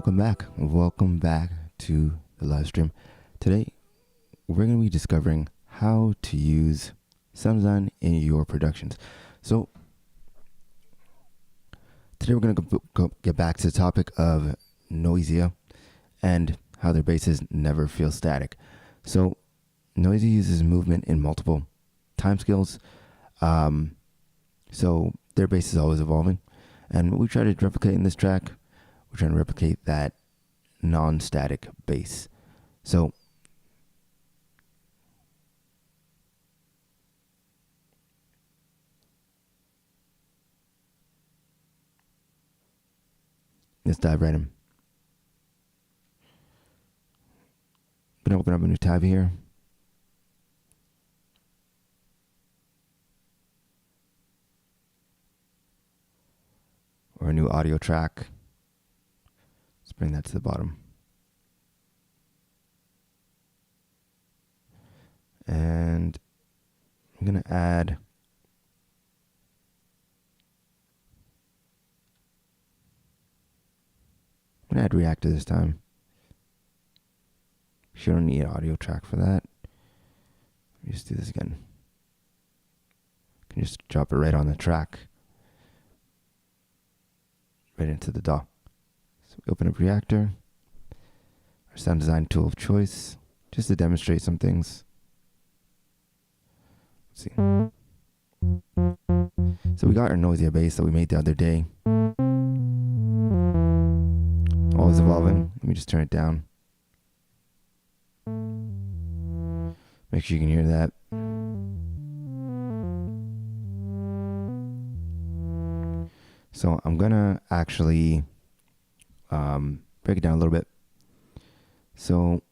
Welcome back. Welcome back to the live stream. Today, we're going to be discovering how to use sound design in your productions. So, today we're going to get back to the topic of Noisia and how their basses never feel static. So, Noisia uses movement in multiple timescales. So, their bass is always evolving. And what we try to replicate in this track, we're trying to replicate that non-static bass. So let's dive right in. I'm gonna open up a new tab here. Or a new audio track. Let's bring that to the bottom. And I'm going to add Reaktor this time. You don't need an audio track for that. Let me just do this again. You can just drop it right on the track. Right into the DAW. So we open up Reaktor, our sound design tool of choice, just to demonstrate some things. Let's see. So we got our Noisia bass that we made the other day. Always evolving. Let me just turn it down. Make sure you can hear that. So I'm gonna actually break it down a little bit. So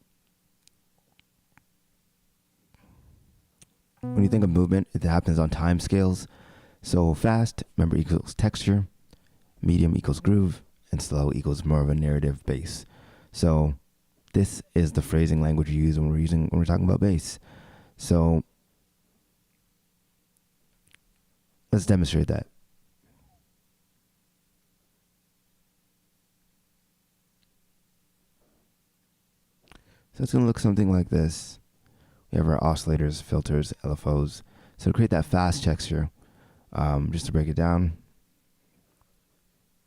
when you think of movement, it happens on time scales. So fast, remember, equals texture, medium equals groove, and slow equals more of a narrative bass. So this is the phrasing language you use when we're talking about bass. So let's demonstrate that. So it's going to look something like this. We have our oscillators, filters, LFOs. So to create that fast texture, just to break it down,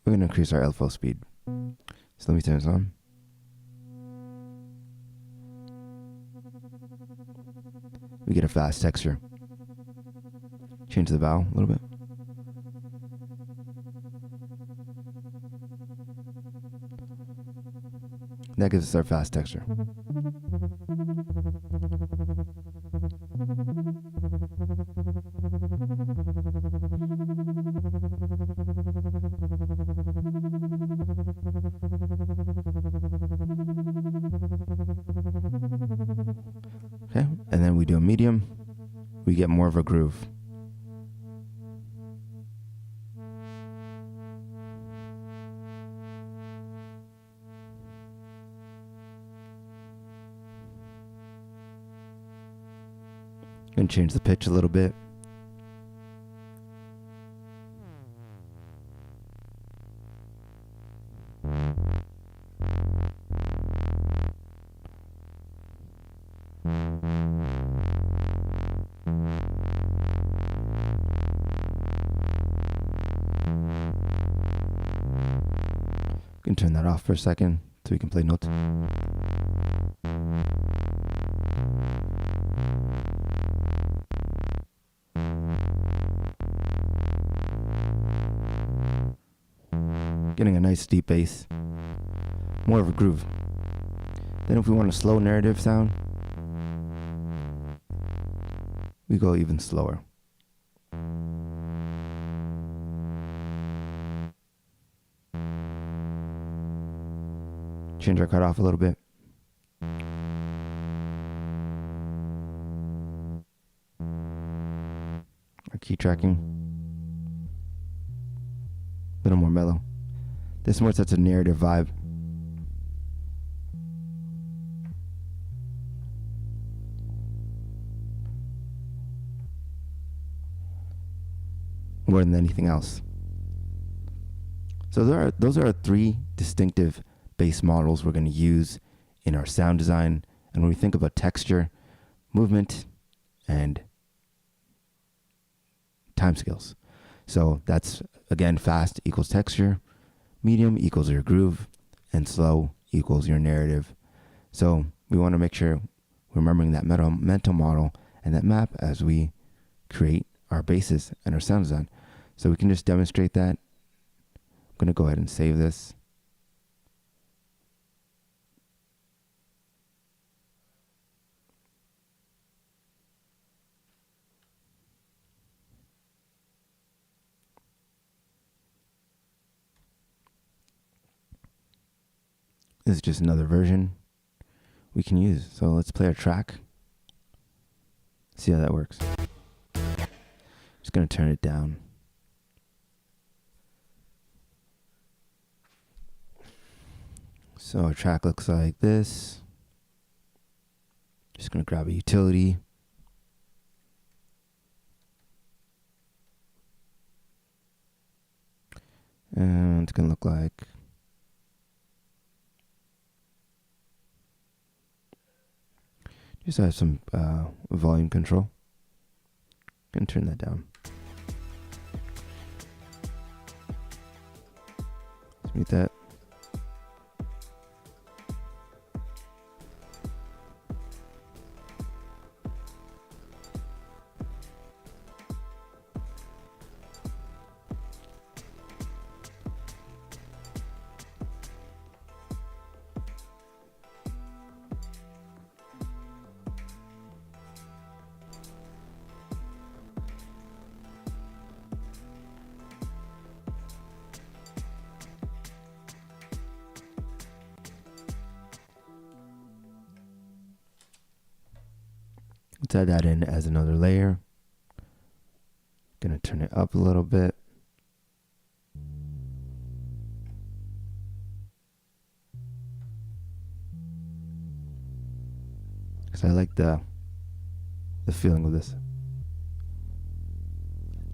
we're going to increase our LFO speed. So let me turn this on. We get a fast texture. Change the vowel a little bit. That gives us our fast texture. Okay, and then we do a medium, we get more of a groove. And change the pitch a little bit. You can turn that off for a second so we can play notes. Getting a nice deep bass, more of a groove. Then if we want a slow narrative sound, we go even slower. Change our cutoff a little bit. Our key tracking, a little more mellow. This more sets a narrative vibe. More than anything else. So those are our three distinctive base models we're going to use in our sound design. And when we think about texture, movement, and timescales. So that's, again, fast equals texture, medium equals your groove, and slow equals your narrative. So we want to make sure we're remembering that mental model and that map as we create our bases and our sound design. So we can just demonstrate that. I'm going to go ahead and save this. This is just another version we can use. So let's play our track. See how that works. Just going to turn it down. So our track looks like this. Just going to grab a utility. And it's going to look like just have some volume control. Gonna turn that down. Let's mute that. Let's add that in as another layer. Gonna turn it up a little bit. Because I like the feeling of this.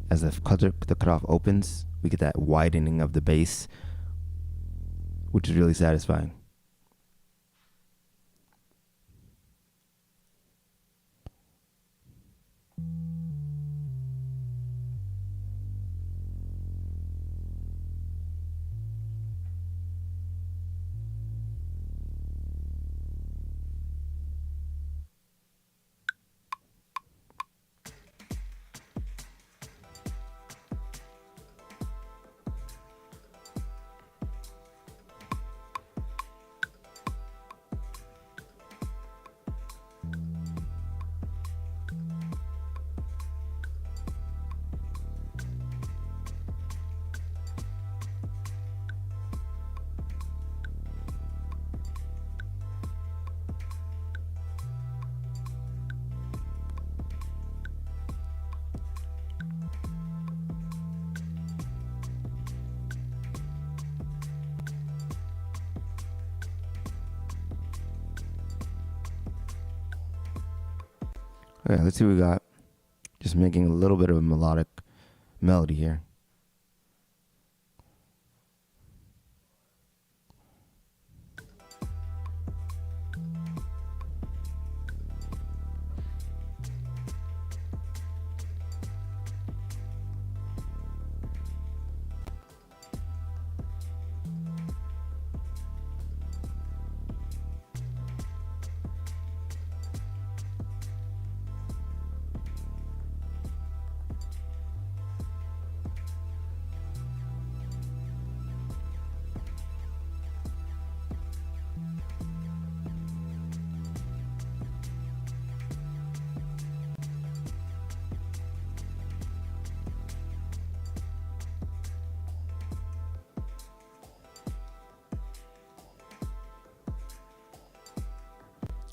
As the cutoff opens, we get that widening of the bass, which is really satisfying. Okay, let's see what we got. Just making a little bit of a melodic melody here.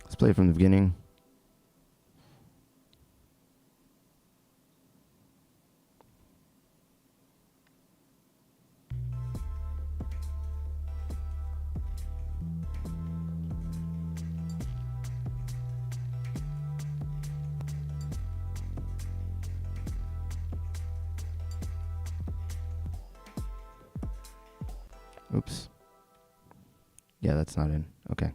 Let's play from the beginning. Oops. Yeah, that's not in. Okay.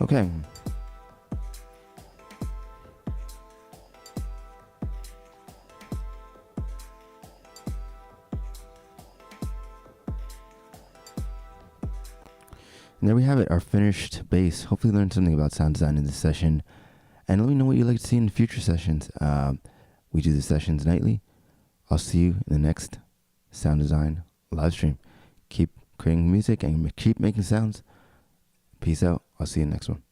Okay. And there we have it, our finished bass. Hopefully you learned something about sound design in this session. And let me know what you'd like to see in future sessions. We do the sessions nightly. I'll see you in the next sound design live stream. Keep creating music and keep making sounds. Peace out. I'll see you in the next one.